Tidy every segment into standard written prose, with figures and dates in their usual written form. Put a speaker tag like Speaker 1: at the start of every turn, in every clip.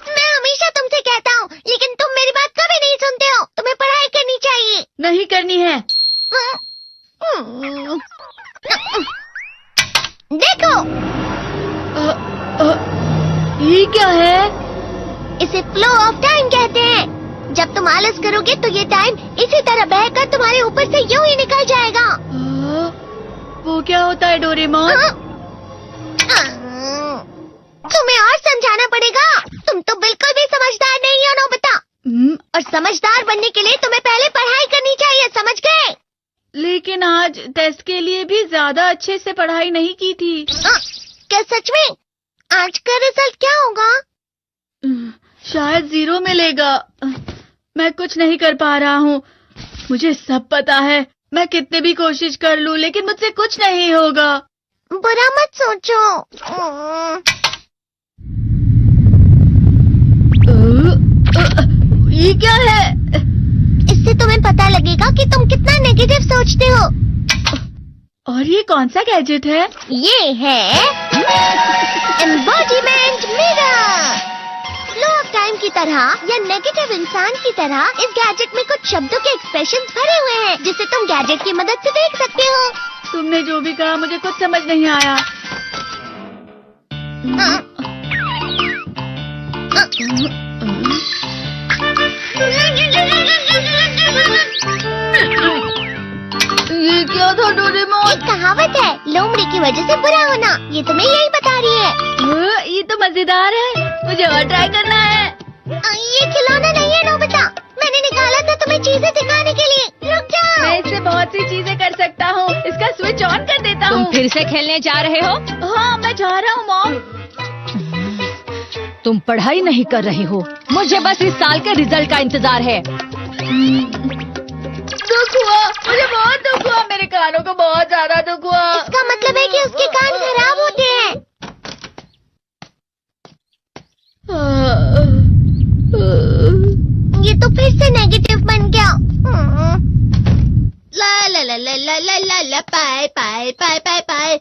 Speaker 1: मैं हमेशा तुमसे कहता हूँ, लेकिन तुम मेरी बात कभी नहीं सुनते हो। तुम्हें पढ़ाई करनी चाहिए।
Speaker 2: नहीं करनी है।
Speaker 1: देखो,
Speaker 2: ये क्या है?
Speaker 1: इसे फ्लो ऑफ टाइम कहते हैं। जब तुम आलस करोगे तो ये टाइम इसी तरह बहकर तुम्हारे ऊपर से यूं ही निकल जाएगा।
Speaker 2: वो क्या होता है डोरेमोन?
Speaker 1: तुम्हें और समझाना पड़ेगा। तुम तो बिल्कुल भी समझदार नहीं हो नोबिता। और समझदार बनने के लिए तुम्हें पहले पढ़ाई करनी चाहिए, समझ गए?
Speaker 2: लेकिन आज टेस्ट के लिए भी ज्यादा अच्छे से पढ़ाई नहीं की थी।
Speaker 1: क्या सच में? आज का रिजल्ट क्या होगा?
Speaker 2: शायद 0 मिलेगा। मैं कुछ नहीं कर पा रहा हूँ। मुझे सब पता है। मैं कितने भी कोशिश कर लूँ, लेकिन मुझसे कुछ नहीं होगा।
Speaker 1: बुरा मत सोचो।
Speaker 2: ये क्या है?
Speaker 1: इससे तुम्हें पता लगेगा कि तुम कितना नेगेटिव सोचते हो।
Speaker 2: और ये कौन सा गैजेट है?
Speaker 1: ये है embodiment mirror. Flow of time की तरह या नेगेटिव इंसान की तरह इस गैजेट में कुछ शब्दों के एक्सप्रेशंस भरे हुए हैं, जिसे तुम गैजेट की मदद से देख सकते हो।
Speaker 2: तुमने जो भी कहा मुझे कुछ समझ नहीं आया। ये क्या था डोरेमोन?
Speaker 1: एक कहावत है, लोमड़ी की वजह से बुरा होना। ये तुम्हें यही बता रही है।
Speaker 2: ये तो मजेदार है। मुझे और ट्राई करना है।
Speaker 1: ये खिलौना नहीं है नोबिता। मैंने निकाला था तुम्हें चीजें दिखाने के लिए। रुक जाओ।
Speaker 2: मैं इससे बहुत सी चीजें कर सकता हूँ। इसका स्विच ऑन कर देता हूँ।
Speaker 3: तुम फिर से खेलने जा रहे हो?
Speaker 2: हाँ, मैं जा रहा हूँ मॉम।
Speaker 3: तुम पढ़ाई नहीं कर रही हो। मुझे बस इस साल के रिजल्ट का इंतजार है।
Speaker 2: दुख हुआ, मुझे बहुत दुख हुआ। मेरे कानों को बहुत ज्यादा दुख हुआ।
Speaker 1: इसका मतलब है कि उसके कान खराब होते हैं। ये तो फिर से नेगेटिव बन गया। ला ला ला ला ला ला ला ला पाए पाए पाए पाए पाए।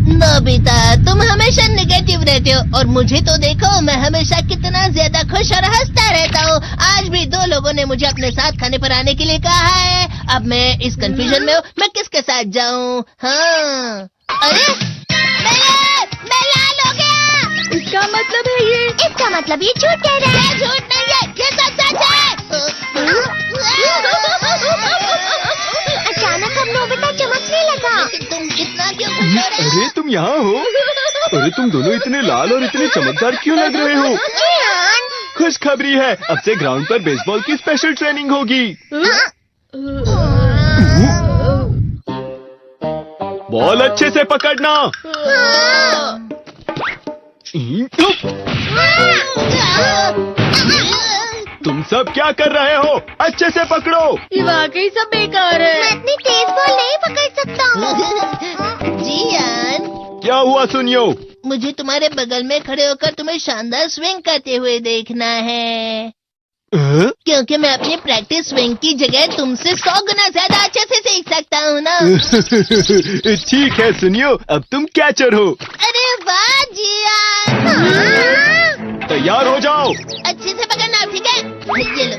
Speaker 1: नोबिता, तुम हमेशा नेगेटिव रहते हो और मुझे तो देखो, मैं हमेशा कितना ज्यादा खुश और हंसता रहता हूँ। आज भी 2 लोगों ने मुझे अपने साथ खाने पर आने के लिए कहा है। अब मैं इस कंफ्यूजन में हूँ, मैं किसके साथ जाऊँ? हाँ, अरे मैं लाल हो गया।
Speaker 2: इसका मतलब है ये?
Speaker 1: इसका मतलब ये झूठ कह रहा है। झूठ नहीं है, ये सच है। अचानक अब नोबिता चमकने लगा। तुम इतना क्यों खुश हो रहे हो?
Speaker 4: अरे तुम यहाँ हो? अरे तुम दोनों इतने लाल और इतने चमकदार क्यों लग रहे हो? खुशखबरी है, अब से ग्राउंड पर बेसबॉल की स्पेशल ट्रेनिंग होगी। बॉल अच्छे से पकड़ना। तुम सब क्या कर रहे हो? अच्छे से पकड़ो।
Speaker 2: ये वाकई सब बेकार है।
Speaker 1: मैं इतनी तेज बॉल नहीं पकड़ सकता हूँ। जियान,
Speaker 4: क्या हुआ सुनियो?
Speaker 1: मुझे तुम्हारे बगल में खड़े होकर तुम्हें शानदार स्विंग करते हुए देखना है। क्योंकि मैं अपनी प्रैक्टिस स्विंग की जगह तुमसे 100 गुना ज्यादा अच्छे से सीख सकता हूँ ना।
Speaker 4: ठीक है सुनियो, अब तुम कैचर हो।
Speaker 1: अरे वाह जियान।
Speaker 4: तैयार हो जाओ।
Speaker 1: अच्छे से पकड़ना, ठीक है? ये लो।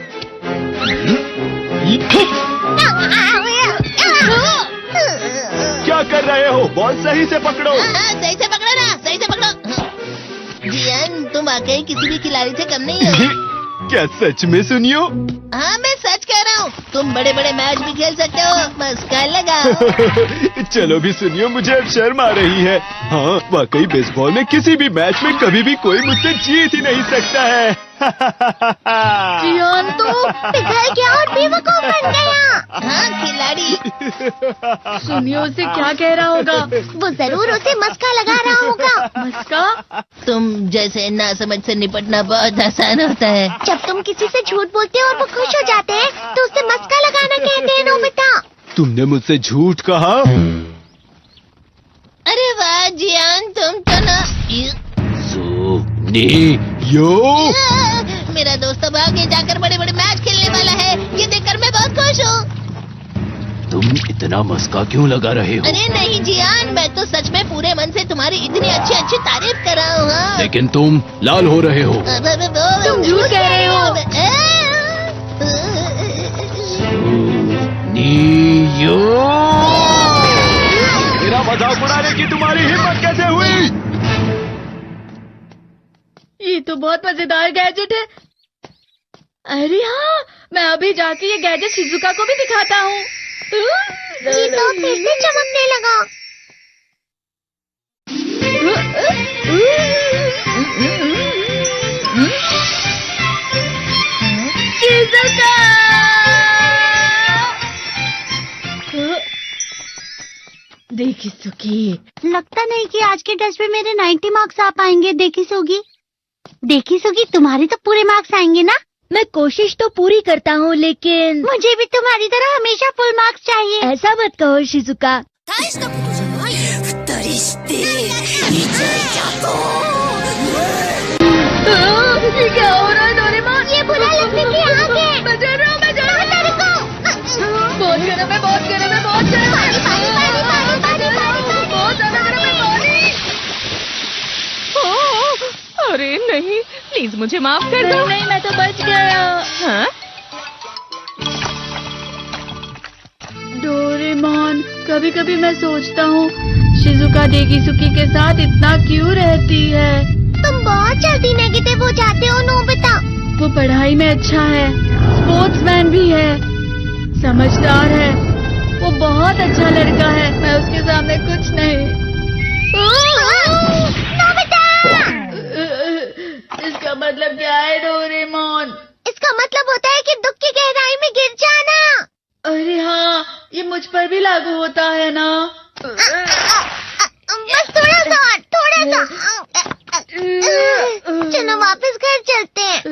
Speaker 4: क्या कर रहे हो? बॉल सही से पकड़ो।
Speaker 1: सही से पकड़ो ना, सही से पकड़ो। जियान, तुम वाकई किसी भी खिलाड़ी से कम नहीं हो।
Speaker 4: क्या सच में सुनियो?
Speaker 1: हाँ, मैं सच कह रहा हूँ। तुम बड़े बड़े मैच भी खेल सकते हो, मस्का लगाओ।
Speaker 4: चलो भी सुनियो, मुझे अब शर्म आ रही है। हाँ, वाकई बेसबॉल में किसी भी मैच में कभी भी कोई मुझसे जीत ही नहीं सकता है।
Speaker 2: जियान तो
Speaker 1: पिघल गया और बेवकूफ बन गया। हाँ, खिलाड़ी।
Speaker 2: सुनियो उसे क्या कह रहा होगा?
Speaker 1: वो जरूर उसे मस्का लगा रहा होगा।
Speaker 2: मस्का?
Speaker 1: तुम जैसे नासमझ से निपटना बहुत आसान होता है। जब तुम किसी से झूठ बोलते हो और वो खुश हो जाते हैं, तो उसे मस्का लगाना कहते हैं नोबिता।
Speaker 4: तुमने मुझसे झूठ कहा?
Speaker 1: अरे वाह जियान, तुम तो ना।
Speaker 4: यो
Speaker 1: मेरा दोस्त अब आगे जाकर बड़े बड़े मैच खेलने वाला है। ये देखकर मैं बहुत खुश हूँ।
Speaker 4: तुम इतना मस्का क्यों लगा रहे हो?
Speaker 1: अरे नहीं जियान, मैं तो सच में पूरे मन से तुम्हारी इतनी अच्छी अच्छी तारीफ कर रहा हूँ। हाँ।
Speaker 4: लेकिन तुम लाल हो रहे हो।
Speaker 1: तुम
Speaker 2: झूठ कह रहे हो।
Speaker 4: नियो, मेरा मजाक उड़ाने की तुम्हारी हिम्मत कैसे हुई?
Speaker 2: ये तो बहुत मजेदार गैजेट है। अरे हाँ, मैं अभी जाके ये गैजेट शिजुका को भी दिखाता हूँ।
Speaker 1: जी तो फिर से चमकने लगा।
Speaker 2: शिजुका! देखी सुकी,
Speaker 5: लगता नहीं कि आज के टेस्ट में मेरे 90 मार्क्स आ पाएंगे। देखी सोगी तुम्हारे तो पूरे मार्क्स आएंगे ना?
Speaker 3: मैं कोशिश तो पूरी करता हूँ, लेकिन
Speaker 5: मुझे भी तुम्हारी तरह हमेशा फुल मार्क्स चाहिए।
Speaker 3: ऐसा मत कहो शिजुका।
Speaker 2: ये क्या हो रहा है डोरेमोन?
Speaker 5: ये बुरा लगने की आग है।
Speaker 2: मैं डर रहा हूँ, मैं डर रहा हूँ। बहुत गर्म है, बहुत गर्म है, बहुत गर्म है। बहुत ज्यादा गर्म है पानी।
Speaker 6: अरे नहीं, प्लीज मुझे माफ कर दो।
Speaker 2: नहीं, मैं तो बच गया।
Speaker 6: हाँ?
Speaker 2: डोरेमोन, कभी कभी मैं सोचता हूँ शिजुका डेकिसुकी के साथ इतना क्यों रहती है।
Speaker 5: तुम बहुत जल्दी नेगेटिव हो जाते हो नोबिता।
Speaker 2: वो पढ़ाई में अच्छा है, स्पोर्ट्समैन भी है, समझदार है, वो बहुत अच्छा लड़का है। मैं उसके सामने कुछ नहीं।
Speaker 5: नोबिता!
Speaker 2: इसका मतलब क्या है डोरेमोन?
Speaker 5: इसका मतलब होता है कि दुख की गहराई में गिर जाना।
Speaker 2: अरे हाँ, ये मुझ पर भी लागू होता है ना।
Speaker 5: बस थोड़ा सा। चलो वापस घर चलते हैं।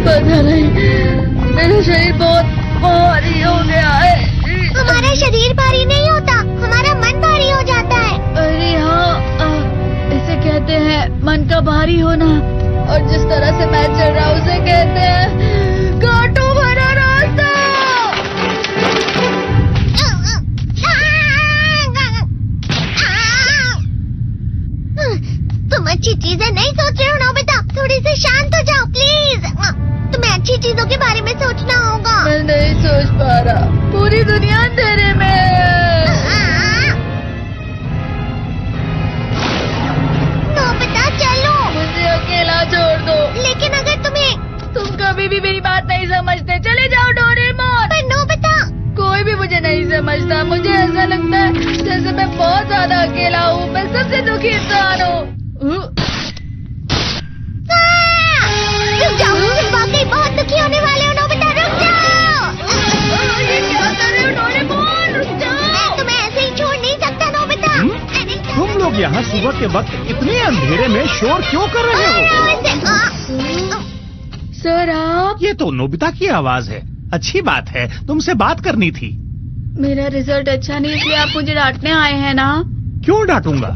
Speaker 2: पता नहीं, मेरा शरीर बहुत भारी हो गया है।
Speaker 5: हमारा शरीर भारी नहीं होता, हमारा मन भारी हो जाता है।
Speaker 2: अरे हाँ, इसे कहते हैं मन का भारी होना। और जिस तरह से मैं चल रहा हूँ उसे कहते हैं कांटों भरा रास्ता।
Speaker 5: तुम अच्छी चीजें नहीं सोच रहे हो नोबिता, थोड़ी सी शांत हो जाओ प्लीज। तुम्हें अच्छी चीजों के बारे में सोचना होगा।
Speaker 2: मैं नहीं सोच पा रहा, पूरी दुनिया अंधेरे में है।
Speaker 5: नोबिता चलो।
Speaker 2: मुझे अकेला छोड़ दो।
Speaker 5: लेकिन अगर
Speaker 2: तुम कभी भी मेरी बात नहीं समझते, चले जाओ डोरेमोन।
Speaker 5: पर नोबिता,
Speaker 2: कोई भी मुझे नहीं समझता। मुझे ऐसा लगता है जैसे मैं बहुत ज्यादा अकेला हूँ। मैं सबसे दुखी इंसान हूँ।
Speaker 5: रुक जाओ, तुम वाकई बहुत दुखी होने वाले हो नोबिता, रुक जाओ।
Speaker 2: ये क्या कर रहे हो डोरेमोन? रुक जाओ।
Speaker 5: मैं तुम्हें ऐसे ही छोड़ नहीं सकता नोबिता।
Speaker 7: तुम लोग यहाँ सुबह के वक्त इतने अंधेरे में शोर क्यों कर रहे हो?
Speaker 2: सर आप?
Speaker 7: ये तो नोबिता की आवाज है। अच्छी बात है, तुमसे बात करनी थी।
Speaker 2: मेरा रिजल्ट अच्छा नहीं, इसलिए आप मुझे डांटने आए हैं ना?
Speaker 7: क्यों डांटूंगा?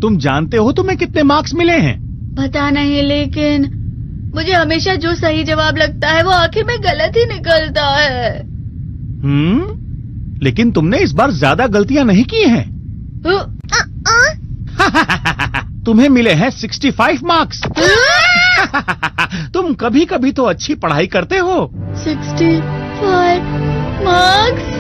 Speaker 7: तुम जानते हो तुम्हें कितने मार्क्स मिले हैं?
Speaker 2: पता नहीं, लेकिन मुझे हमेशा जो सही जवाब लगता है वो आखिर में गलत ही निकलता है।
Speaker 7: लेकिन तुमने इस बार ज्यादा गलतियां नहीं की हैं। तुम्हें मिले हैं 65 मार्क्स। तुम कभी कभी तो अच्छी पढ़ाई करते हो।
Speaker 2: 65 मार्क्स?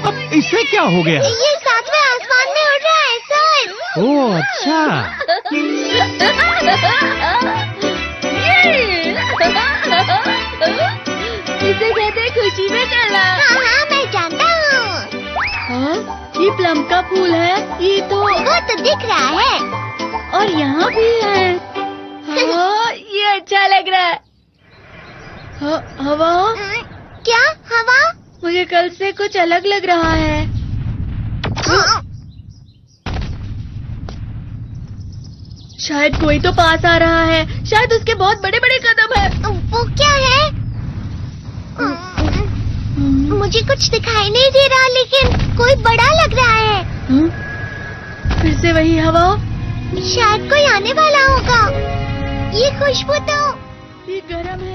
Speaker 7: अब इसे क्या हो गया?
Speaker 5: ये सातवें आसमान में उड़ रहा है सर।
Speaker 7: ओह अच्छा।
Speaker 2: इसे कहते हैं खुशी में चला।
Speaker 5: हाँ, मैं जानता हूँ।
Speaker 2: हाँ, ये प्लम का फूल है। ये तो
Speaker 5: वो तो दिख रहा है।
Speaker 2: और यहाँ भी है। हाँ, ये अच्छा लग रहा है। हवा?
Speaker 5: क्या हवा?
Speaker 2: मुझे कल से कुछ अलग लग रहा है। शायद कोई तो पास आ रहा है। शायद उसके बहुत बड़े बड़े कदम है।
Speaker 5: वो क्या है? मुझे कुछ दिखाई नहीं दे रहा, लेकिन कोई बड़ा लग रहा है।
Speaker 2: फिर से वही हवा।
Speaker 5: शायद कोई आने वाला होगा। ये खुशबू तो
Speaker 2: ये गर्म है।